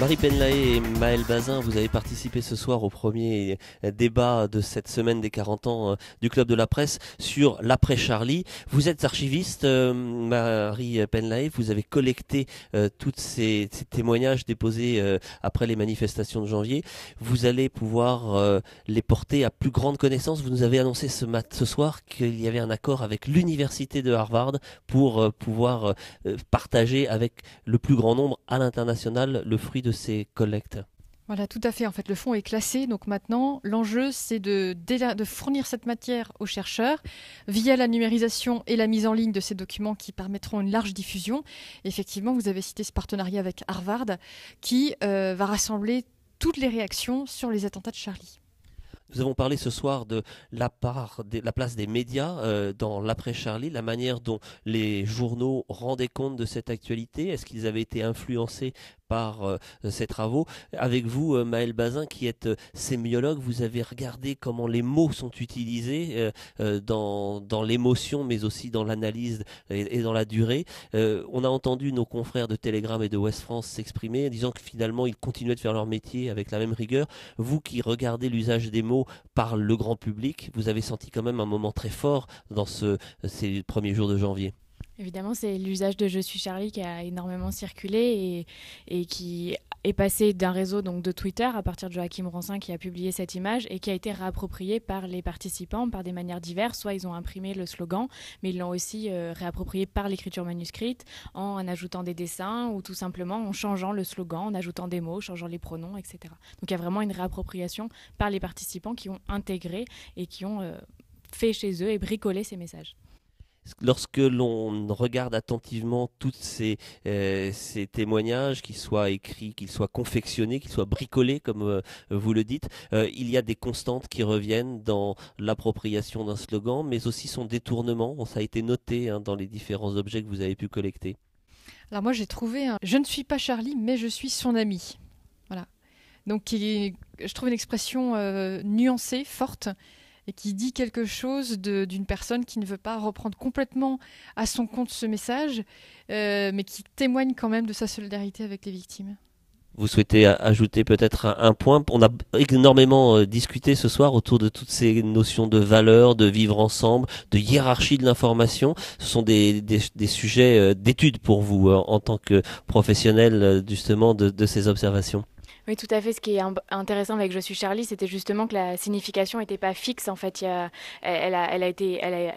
Marie Penlaé et Maël Bazin, vous avez participé ce soir au premier débat de cette semaine des 40 ans du Club de la Presse sur l'après-Charlie. Vous êtes archiviste, Marie Penlaé, vous avez collecté tous ces témoignages déposés après les manifestations de janvier. Vous allez pouvoir les porter à plus grande connaissance. Vous nous avez annoncé ce soir qu'il y avait un accord avec l'université de Harvard pour pouvoir partager avec le plus grand nombre à l'international le fruit de ces collectes. Voilà, tout à fait. En fait, le fonds est classé. Donc maintenant, l'enjeu, c'est de fournir cette matière aux chercheurs via la numérisation et la mise en ligne de ces documents qui permettront une large diffusion. Effectivement, vous avez cité ce partenariat avec Harvard qui va rassembler toutes les réactions sur les attentats de Charlie. Nous avons parlé ce soir de la place des médias dans l'après-Charlie, la manière dont les journaux rendaient compte de cette actualité. Est-ce qu'ils avaient été influencés par ces travaux? Avec vous, Maël Bazin, qui êtes sémiologue, vous avez regardé comment les mots sont utilisés dans l'émotion, mais aussi dans l'analyse et dans la durée. On a entendu nos confrères de Télégramme et de Ouest France s'exprimer, disant que finalement, ils continuaient de faire leur métier avec la même rigueur. Vous qui regardez l'usage des mots par le grand public, vous avez senti quand même un moment très fort dans ces premiers jours de janvier. Évidemment, c'est l'usage de Je suis Charlie qui a énormément circulé et qui est passé d'un réseau donc de Twitter à partir de Joachim Ronsin qui a publié cette image et qui a été réapproprié par les participants par des manières diverses. Soit ils ont imprimé le slogan, mais ils l'ont aussi réapproprié par l'écriture manuscrite en ajoutant des dessins ou tout simplement en changeant le slogan, en ajoutant des mots, changeant les pronoms, etc. Donc il y a vraiment une réappropriation par les participants qui ont intégré et qui ont fait chez eux et bricolé ces messages. Lorsque l'on regarde attentivement tous ces témoignages, qu'ils soient écrits, qu'ils soient confectionnés, qu'ils soient bricolés, comme vous le dites, il y a des constantes qui reviennent dans l'appropriation d'un slogan, mais aussi son détournement. Ça a été noté dans les différents objets que vous avez pu collecter. Alors moi, j'ai trouvé Je ne suis pas Charlie, mais je suis son ami. Voilà. Donc, je trouve une expression nuancée, forte, et qui dit quelque chose d'une personne qui ne veut pas reprendre complètement à son compte ce message, mais qui témoigne quand même de sa solidarité avec les victimes. Vous souhaitez ajouter peut-être un point? On a énormément discuté ce soir autour de toutes ces notions de valeur, de vivre ensemble, de hiérarchie de l'information. Ce sont des sujets d'étude pour vous en tant que professionnel justement de ces observations. Oui, tout à fait. Ce qui est intéressant avec Je suis Charlie, c'était justement que la signification n'était pas fixe. En fait, elle est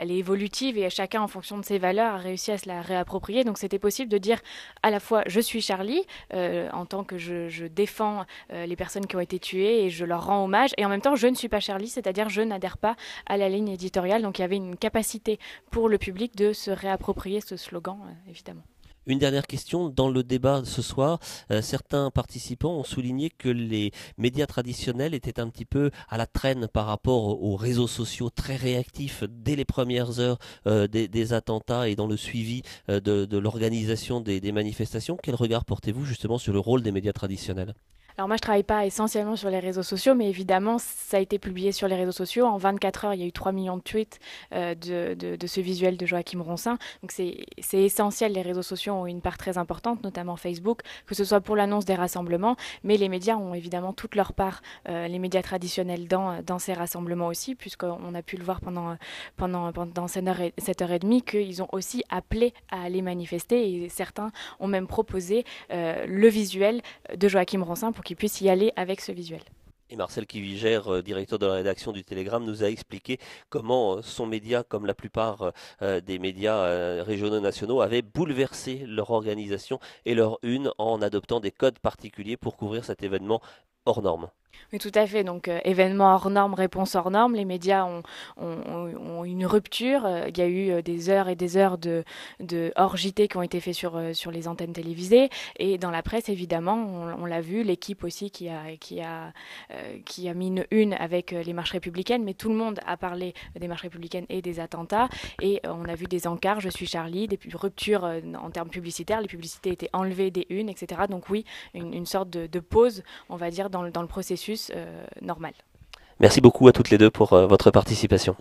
évolutive et chacun, en fonction de ses valeurs, a réussi à se la réapproprier. Donc, c'était possible de dire à la fois Je suis Charlie, en tant que je défends les personnes qui ont été tuées et je leur rends hommage. Et en même temps, je ne suis pas Charlie, c'est-à-dire je n'adhère pas à la ligne éditoriale. Donc, il y avait une capacité pour le public de se réapproprier ce slogan, évidemment. Une dernière question, dans le débat ce soir, certains participants ont souligné que les médias traditionnels étaient un petit peu à la traîne par rapport aux réseaux sociaux très réactifs dès les premières heures des attentats et dans le suivi de l'organisation des manifestations. Quel regard portez-vous justement sur le rôle des médias traditionnels ? Alors moi, je travaille pas essentiellement sur les réseaux sociaux, mais évidemment, ça a été publié sur les réseaux sociaux. En 24 heures, il y a eu 3 millions de tweets de ce visuel de Joachim Ronsin. Donc c'est essentiel, les réseaux sociaux ont une part très importante, notamment Facebook, que ce soit pour l'annonce des rassemblements, mais les médias ont évidemment toute leur part, les médias traditionnels dans ces rassemblements aussi, puisqu'on a pu le voir pendant cette heure et demie, qu'ils ont aussi appelé à aller manifester et certains ont même proposé le visuel de Joachim Ronsin pour qu'ils puissent y aller avec ce visuel. Et Marcel Kivigère, directeur de la rédaction du Télégramme, nous a expliqué comment son média, comme la plupart des médias régionaux nationaux, avait bouleversé leur organisation et leur une en adoptant des codes particuliers pour couvrir cet événement hors norme. Oui, tout à fait. Donc, événement hors norme, réponse hors norme. Les médias ont une rupture. Il y a eu des heures et des heures de hors JT qui ont été faits sur les antennes télévisées. Et dans la presse, évidemment, on l'a vu, l'équipe aussi qui a mis une avec les marches républicaines. Mais tout le monde a parlé des marches républicaines et des attentats. Et on a vu des encarts, Je suis Charlie, des ruptures en termes publicitaires. Les publicités étaient enlevées des unes, etc. Donc oui, une sorte de pause, on va dire, dans le processus normal. Merci beaucoup à toutes les deux pour votre participation.